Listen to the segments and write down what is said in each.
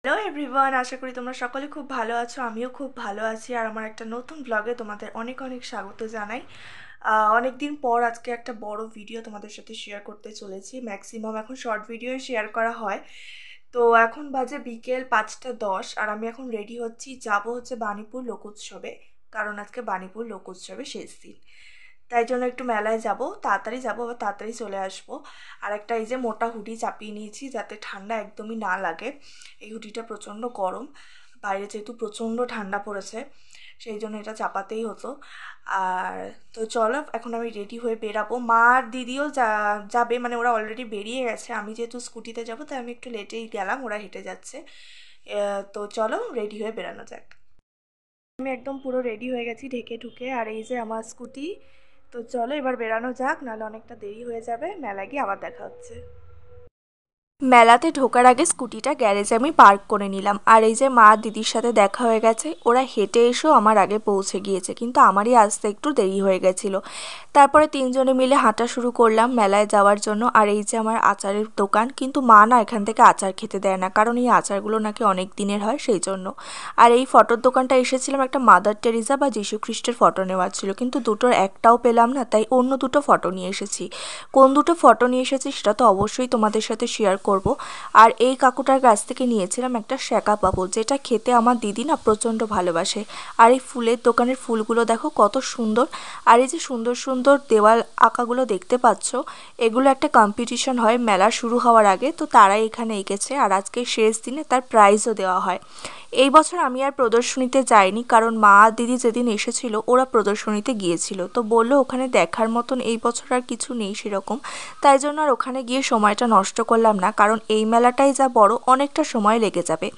Hello everyone, আশা করি তোমরা সকলে খুব ভালো আছো। আমিও খুব ভালো আছি। আর আমার একটা নতুন ব্লগে তোমাদের অনেক অনেক স্বাগত জানাই। অনেক দিন পর আজকে একটা বড় ভিডিও তোমাদের সাথে শেয়ার করতে চলেছি। ম্যাক্সিমাম এখন শর্ট ভিডিও শেয়ার করা হয়। তো এখন বাজে বিকেল 5টা 10 আর আমি এখন রেডি হচ্ছি, যাব হচ্ছে বাণীপুর লোকোৎসবে। কারণ আজকে বাণীপুর লোকোৎসবে শেষ দিন, তাই জন্য একটু মেলায় যাব। তাড়াতাড়ি যাব, আবার তাড়াতাড়ি চলে আসব। আর একটা এই যে মোটা হুডি চাপিয়ে নিয়েছি যাতে ঠান্ডা একদমই না লাগে। এই হুডিটা প্রচণ্ড গরম, বাইরে যেহেতু প্রচণ্ড ঠান্ডা পড়েছে, সেই জন্য এটা চাপাতেই হতো। আর তো চলো, এখন আমি রেডি হয়ে বেরাবো। মা আর দিদিও যাবে, মানে ওরা অলরেডি বেরিয়ে গেছে। আমি যেহেতু স্কুটিতে যাব তাই আমি একটু লেটেই গেলাম, ওরা হেঁটে যাচ্ছে। তো চলো রেডি হয়ে বেরানো যাক। আমি একদম পুরো রেডি হয়ে গেছি ঢেকে ঢুকে, আর এই যে আমার স্কুটি। তো চলো এবার বেরানো যাক, নাহলে অনেকটা দেরি হয়ে যাবে। মেলায় গিয়ে আবার দেখা হচ্ছে। মেলাতে ঢোকার আগে স্কুটিটা গ্যারেজে আমি পার্ক করে নিলাম। আর এই যে মা দিদির সাথে দেখা হয়ে গেছে, ওরা হেঁটে এসেও আমার আগে পৌঁছে গিয়েছে, কিন্তু আমারই আসতে একটু দেরি হয়ে গেছিলো। তারপরে তিনজনে মিলে হাঁটা শুরু করলাম মেলায় যাওয়ার জন্য। আর এই যে আমার আচারের দোকান, কিন্তু মা না এখান থেকে আচার খেতে দেয় না, কারণ এই আচারগুলো নাকি অনেক দিনের হয়, সেই জন্য। আর এই ফটোর দোকানটা এসেছিলাম, একটা মাদার টেরিজা বা যীশু খ্রিস্টের ফটো নেওয়ার ছিল, কিন্তু দুটোর একটাও পেলাম না, তাই অন্য দুটো ফটো নিয়ে এসেছি। কোন দুটো ফটো নিয়ে এসেছি সেটা তো অবশ্যই তোমাদের সাথে শেয়ার করব। আর এই কাকুটার কাছ থেকে নিয়েছিলাম একটা শ্যাকা পাপড়, যেটা খেতে আমার দিদি না প্রচণ্ড ভালোবাসে। আর এই ফুলের দোকানের ফুলগুলো দেখো কত সুন্দর। আর এই যে সুন্দর সুন্দর দেওয়াল আঁকাগুলো দেখতে পাচ্ছ, এগুলো একটা কম্পিটিশন হয় মেলা শুরু হওয়ার আগে, তো তারাই এখানে এঁকেছে। আর আজকে শেষ দিনে তার প্রাইজও দেওয়া হয়। এই বছর আমি আর প্রদর্শনীতে যাইনি, কারণ মা আর দিদি যেদিন এসেছিল ওরা প্রদর্শনীতে গিয়েছিল, তো বললো ওখানে দেখার মতন এই বছর আর কিছু নেই সেরকম। তাই জন্য আর ওখানে গিয়ে সময়টা নষ্ট করলাম না, কারণ এই মেলাটাই যা বড়, অনেকটা সময় লেগে যাবে।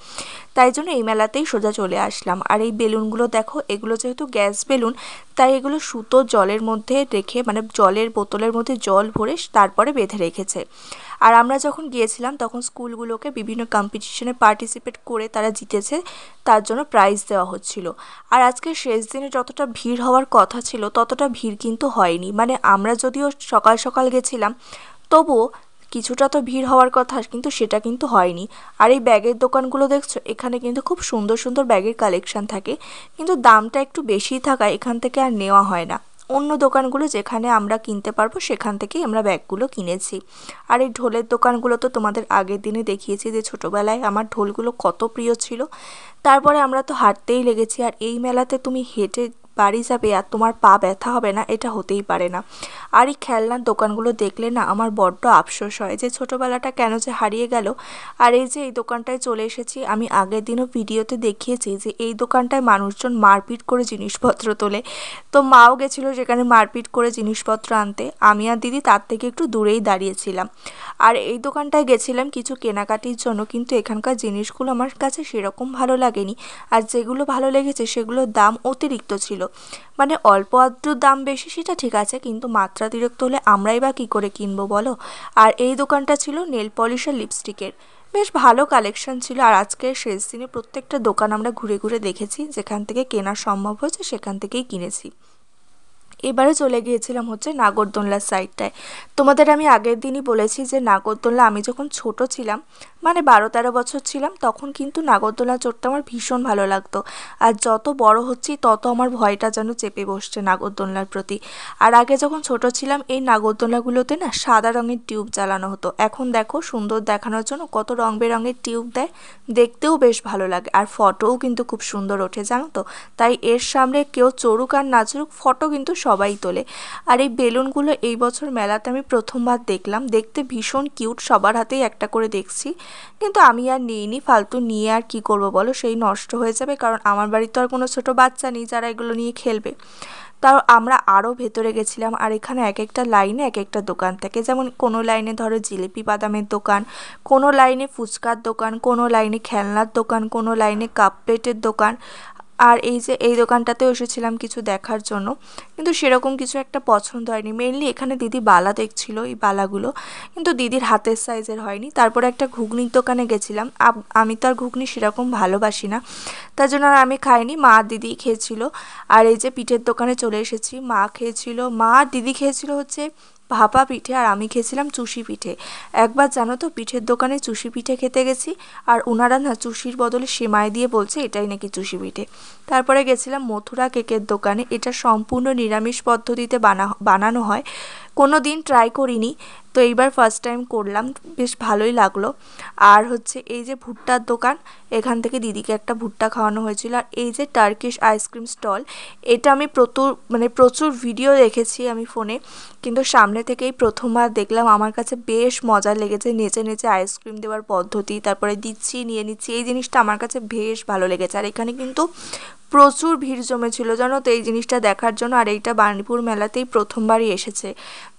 তাই জন্য এই মেলাতেই সোজা চলে আসলাম। আর এই বেলুনগুলো দেখো, এগুলো যেহেতু গ্যাস বেলুন, তাই এগুলো সুতো জলের মধ্যে রেখে, মানে জলের বোতলের মধ্যে জল ভরে তারপরে বেঁধে রেখেছে। আর আমরা যখন গিয়েছিলাম তখন স্কুলগুলোকে বিভিন্ন কম্পিটিশনে পার্টিসিপেট করে তারা জিতেছে, তার জন্য প্রাইজ দেওয়া হচ্ছিল। আর আজকে শেষ দিনে যতটা ভিড় হওয়ার কথা ছিল ততটা ভিড় কিন্তু হয়নি, মানে আমরা যদিও সকাল সকাল গেছিলাম, তবুও কিছুটা তো ভিড় হওয়ার কথা, কিন্তু সেটা কিন্তু হয়নি। আর এই ব্যাগের দোকানগুলো দেখছো, এখানে কিন্তু খুব সুন্দর সুন্দর ব্যাগের কালেকশন থাকে, কিন্তু দামটা একটু বেশি থাকায় এখান থেকে আর নেওয়া হয় না। অন্য দোকানগুলো যেখানে আমরা কিনতে পারবো সেখান থেকেই আমরা ব্যাগগুলো কিনেছি। আর এই ঢোলের দোকানগুলো তো তোমাদের আগের দিনে দেখিয়েছি যে ছোটোবেলায় আমার ঢোলগুলো কত প্রিয় ছিল। তারপরে আমরা তো হাঁটতেই লেগেছি। আর এই মেলাতে তুমি হেঁটে বাড়ি যাবে আর তোমার পা ব্যথা হবে না, এটা হতেই পারে না। আর এই খেলনার দোকানগুলো দেখলে না আমার বড্ড আফসোস হয় যে ছোটোবেলাটা কেন যে হারিয়ে গেল। আর এই যে এই দোকানটায় চলে এসেছি, আমি আগের দিনও ভিডিওতে দেখিয়েছি যে এই দোকানটায় মানুষজন মারপিট করে জিনিসপত্র তোলে। তো মাও গেছিলো সেখানে মারপিট করে জিনিসপত্র আনতে, আমি আর দিদি তার থেকে একটু দূরেই দাঁড়িয়েছিলাম। আর এই দোকানটায় গেছিলাম কিছু কেনাকাটির জন্য, কিন্তু এখানকার জিনিসগুলো আমার কাছে সেরকম ভালো লাগেনি। আর যেগুলো ভালো লেগেছে সেগুলোর দাম অতিরিক্ত ছিল, মানে অল্প আধটু দাম বেশি সেটা ঠিক আছে, কিন্তু মাত্রাতিরিক্ত হলে আমরাই বা কী করে কিনবো বলো। আর এই দোকানটা ছিল নেল পলিশ আর লিপস্টিকের, বেশ ভালো কালেকশন ছিল। আর আজকে শেষ দিনে প্রত্যেকটা দোকান আমরা ঘুরে ঘুরে দেখেছি, যেখান থেকে কেনা সম্ভব হয়েছে সেখান থেকেই কিনেছি। এবারে চলে গিয়েছিলাম হচ্ছে নাগরদোলনার সাইডটায়। তোমাদের আমি আগের দিনই বলেছি যে নাগরদোলনা আমি যখন ছোট ছিলাম, মানে 12-13 বছর ছিলাম, তখন কিন্তু নাগরদোলনা চড়তে আমার ভীষণ ভালো লাগতো। আর যত বড় হচ্ছি তত আমার ভয়টা যেন চেপে বসছে নাগরদোলনার প্রতি। আর আগে যখন ছোট ছিলাম এই নাগরদোলনাগুলোতে না সাদা রঙের টিউব জ্বালানো হতো, এখন দেখো সুন্দর দেখানোর জন্য কত রং বেরঙের টিউব দেয়, দেখতেও বেশ ভালো লাগে। আর ফটোও কিন্তু খুব সুন্দর ওঠে জানো তো, তাই এর সামনে কেউ চড়ুক আর না চড়ুক ফটো কিন্তু সবাই তোলে। আর এই বেলুনগুলো এই বছর মেলাতে আমি প্রথমবার দেখলাম, দেখতে ভীষণ কিউট, সবার হাতেই একটা করে দেখছি, কিন্তু আমি আর নিইনি, ফালতু নিয়ে আর কি করব বলো, সেই নষ্ট হয়ে যাবে, কারণ আমার বাড়িতে তো আর কোনো ছোটো বাচ্চা নেই যারা এগুলো নিয়ে খেলবে। তাও আমরা আরও ভেতরে গেছিলাম। আর এখানে এক একটা লাইনে এক একটা দোকান থাকে, যেমন কোনো লাইনে ধরো জিলিপি বাদামের দোকান, কোনো লাইনে ফুচকার দোকান, কোনো লাইনে খেলনার দোকান, কোনো লাইনে কাপ প্লেটের দোকান। আর এই যে এই দোকানটাতেও এসেছিলাম কিছু দেখার জন্য, কিন্তু সেরকম কিছু একটা পছন্দ হয়নি। মেনলি এখানে দিদি বালা দেখছিল, এই বালাগুলো কিন্তু দিদির হাতের সাইজের হয়নি। তারপরে একটা ঘুগনির দোকানে গেছিলাম, আমি তো আর ঘুগনি সেরকম ভালোবাসি না, তার জন্য আর আমি খাইনি, মা আর দিদি খেয়েছিল। আর এই যে পিঠের দোকানে চলে এসেছি, মা খেয়েছিল, মা আর দিদি খেয়েছিল হচ্ছে ভাপা পিঠে, আর আমি খেয়েছিলাম চুষি পিঠে। একবার জানো তো পিঠের দোকানে চুষি পিঠে খেতে গেছি, আর ওনারা না চুষির বদলে সেমাই দিয়ে বলছে এটাই নাকি চুষি পিঠে। তারপরে গেছিলাম মথুরা কেকের দোকানে, এটা সম্পূর্ণ নিরামিষ পদ্ধতিতে বানানো হয়, কোনো দিন ট্রাই করিনি, তো এইবার ফার্স্ট টাইম করলাম, বেশ ভালোই লাগলো। আর হচ্ছে এই যে ভুট্টার দোকান, এখান থেকে দিদিকে একটা ভুট্টা খাওয়ানো হয়েছিল। আর এই যে টার্কিশ আইসক্রিম স্টল, এটা আমি প্রচুর ভিডিও দেখেছি আমি ফোনে, কিন্তু সামনে থেকেই প্রথমবার দেখলাম। আমার কাছে বেশ মজা লেগেছে, নেচে নেচে আইসক্রিম দেওয়ার পদ্ধতি, তারপরে দিচ্ছি নিয়ে নিচ্ছি, এই জিনিসটা আমার কাছে বেশ ভালো লেগেছে। আর এখানে কিন্তু প্রচুর ভিড় জমেছিল জানো তো এই জিনিসটা দেখার জন্য, আর এইটা বার্নপুর মেলাতেই প্রথমবারই এসেছে,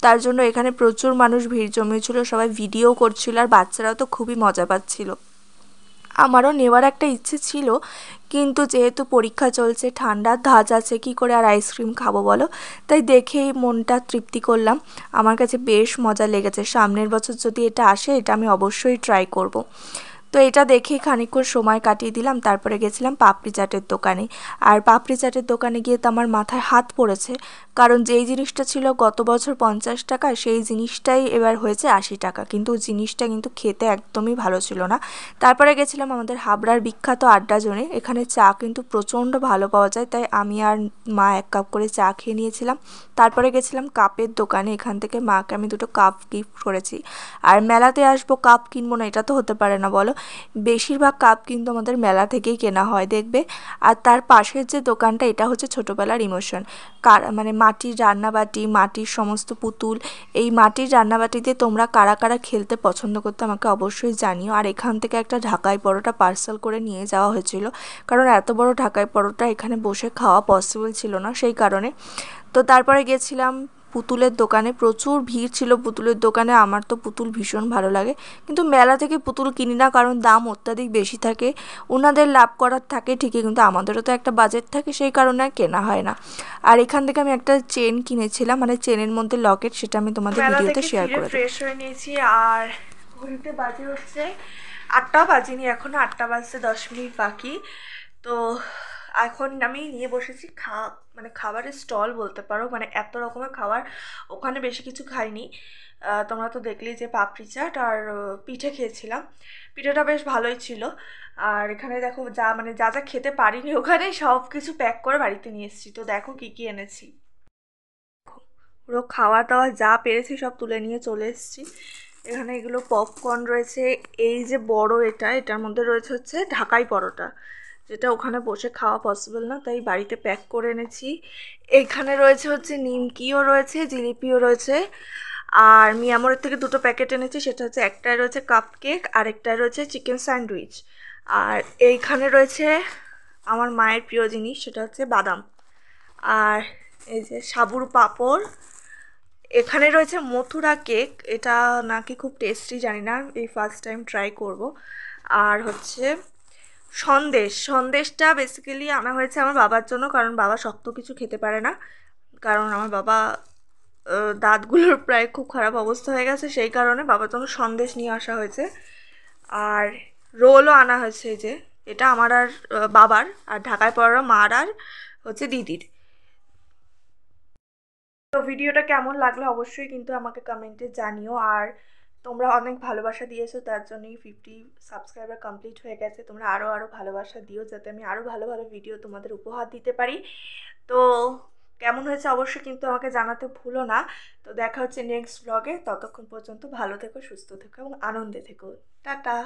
তার জন্য এখানে প্রচুর মানুষ ভিড় জমেছিল, সবাই ভিডিও করছিল, আর বাচ্চারাও তো খুবই মজা পাচ্ছিল। আমারও নেওয়ার একটা ইচ্ছে ছিল, কিন্তু যেহেতু পরীক্ষা চলছে, ঠান্ডার ধাঁচ আছে, কী করে আর আইসক্রিম খাবো বলো, তাই দেখেই মনটা তৃপ্তি করলাম। আমার কাছে বেশ মজা লেগেছে, সামনের বছর যদি এটা আসে এটা আমি অবশ্যই ট্রাই করব। তো এটা দেখেই খানিকক্ষণ সময় কাটিয়ে দিলাম, তারপরে গেছিলাম পাপড়ি চাটের দোকানে। আর পাপড়ি চাটের দোকানে গিয়ে তো আমার মাথায় হাত পড়েছে, কারণ যেই জিনিসটা ছিল গত বছর 50 টাকা, সেই জিনিসটাই এবার হয়েছে 80 টাকা, কিন্তু জিনিসটা কিন্তু খেতে একদমই ভালো ছিল না। তারপরে গেছিলাম আমাদের হাবড়ার বিখ্যাত আড্ডাজনে, এখানে চা কিন্তু প্রচণ্ড ভালো পাওয়া যায়, তাই আমি আর মা 1 কাপ করে চা খেয়ে নিয়েছিলাম। তারপরে গেছিলাম কাপের দোকানে, এখান থেকে মাকে আমি 2টো কাপ গিফট করেছি। আর মেলাতে আসবো কাপ কিনবো না, এটা তো হতে পারে না বলো, বেশিরভাগ কাপ কিন্তু আমাদের মেলা থেকেই কেনা হয় দেখবে। আর তার পাশের যে দোকানটা, এটা হচ্ছে ছোটোবেলার ইমোশন, মানে মাটির রান্নাবাটি, মাটির সমস্ত পুতুল, এই মাটির রান্নাবাটিতে তোমরা কারা কারা খেলতে পছন্দ করতে আমাকে অবশ্যই জানিও। আর এখান থেকে একটা ঢাকাই পরোটা পার্সেল করে নিয়ে যাওয়া হয়েছিল, কারণ এত বড় ঢাকাই পরোটা এখানে বসে খাওয়া পসিবল ছিল না, সেই কারণে। তো তারপরে গেছিলাম পুতুলের দোকানে, প্রচুর ভিড় ছিল পুতুলের দোকানে, আমার তো পুতুল ভীষণ ভালো লাগে, কিন্তু মেলা থেকে পুতুল কিনি না, কারণ দাম অত্যাধিক বেশি থাকে, ওনাদের লাভ করার থাকে ঠিকই, কিন্তু আমাদেরও তো একটা বাজেট থাকে, সেই কারণে আর কেনা হয় না। আর এখান থেকে আমি একটা চেন কিনেছিলাম, মানে চেনের মধ্যে লকেট, সেটা আমি তোমাদের ভিডিওতে শেয়ার করে দেবো। ফ্রেশ হয়ে নিয়েছি, আর ঘড়িতে বাজে হচ্ছে 8টা বাজেনি এখনও, 8টা বাজতে 10 মিনিট বাকি। তো এখন আমি নিয়ে বসেছি মানে খাবারের স্টল বলতে পারো, মানে এত রকমের খাবার, ওখানে বেশি কিছু খাইনি। তোমরা তো দেখলেই যে পাপড়ি চাট আর পিঠে খেয়েছিলাম, পিঠেটা বেশ ভালোই ছিল। আর এখানে দেখো মানে যা যা খেতে পারিনি ওখানে সব কিছু প্যাক করে বাড়িতে নিয়ে এসেছি, তো দেখো কী কী এনেছি। পুরো খাওয়া দাওয়া যা পেরেছি সব তুলে নিয়ে চলে এসেছি। এখানে এগুলো পপকর্ন রয়েছে, এই যে বড় এটার মধ্যে রয়েছে হচ্ছে ঢাকাই পরোটা, যেটা ওখানে বসে খাওয়া পসিবল না, তাই বাড়িতে প্যাক করে এনেছি। এখানে রয়েছে হচ্ছে নিমকিও রয়েছে, জিলিপিও রয়েছে। আর মিয়ামোরের থেকে 2টো প্যাকেট এনেছি, সেটা হচ্ছে একটায় রয়েছে কাপ কেক, আর একটায় রয়েছে চিকেন স্যান্ডউইচ। আর এইখানে রয়েছে আমার মায়ের প্রিয় জিনিস, সেটা হচ্ছে বাদাম। আর এই যে সাবুর পাঁপড়। এখানে রয়েছে মথুরা কেক, এটা নাকি খুব টেস্টি, জানি না, এই ফার্স্ট টাইম ট্রাই করব। আর হচ্ছে সন্দেশটা বেসিক্যালি আনা হয়েছে আমার বাবার জন্য, কারণ বাবা শক্ত কিছু খেতে পারে না, কারণ আমার বাবা দাঁতগুলোর প্রায় খুব খারাপ অবস্থা হয়ে গেছে, সেই কারণে বাবার জন্য সন্দেশ নিয়ে আসা হয়েছে। আর রোলও আনা হয়েছে, যে এটা আমার আর বাবার, আর ঢাকায় পড়ার মার আর হচ্ছে দিদির। তো ভিডিওটা কেমন লাগলো অবশ্যই কিন্তু আমাকে কমেন্টে জানিও। আর তোমরা অনেক ভালোবাসা দিয়েছো, তার জন্যই 50 সাবস্ক্রাইবার কমপ্লিট হয়ে গেছে, তোমরা আরও ভালোবাসা দিও, যাতে আমি আরও ভালো ভালো ভিডিও তোমাদের উপহার দিতে পারি। তো কেমন হয়েছে অবশ্যই কিন্তু আমাকে জানাতে ভুলো না। তো দেখা হচ্ছে নেক্সট ব্লগে, ততক্ষণ পর্যন্ত ভালো থেকো, সুস্থ থেকো এবং আনন্দে থেকো। টাটা।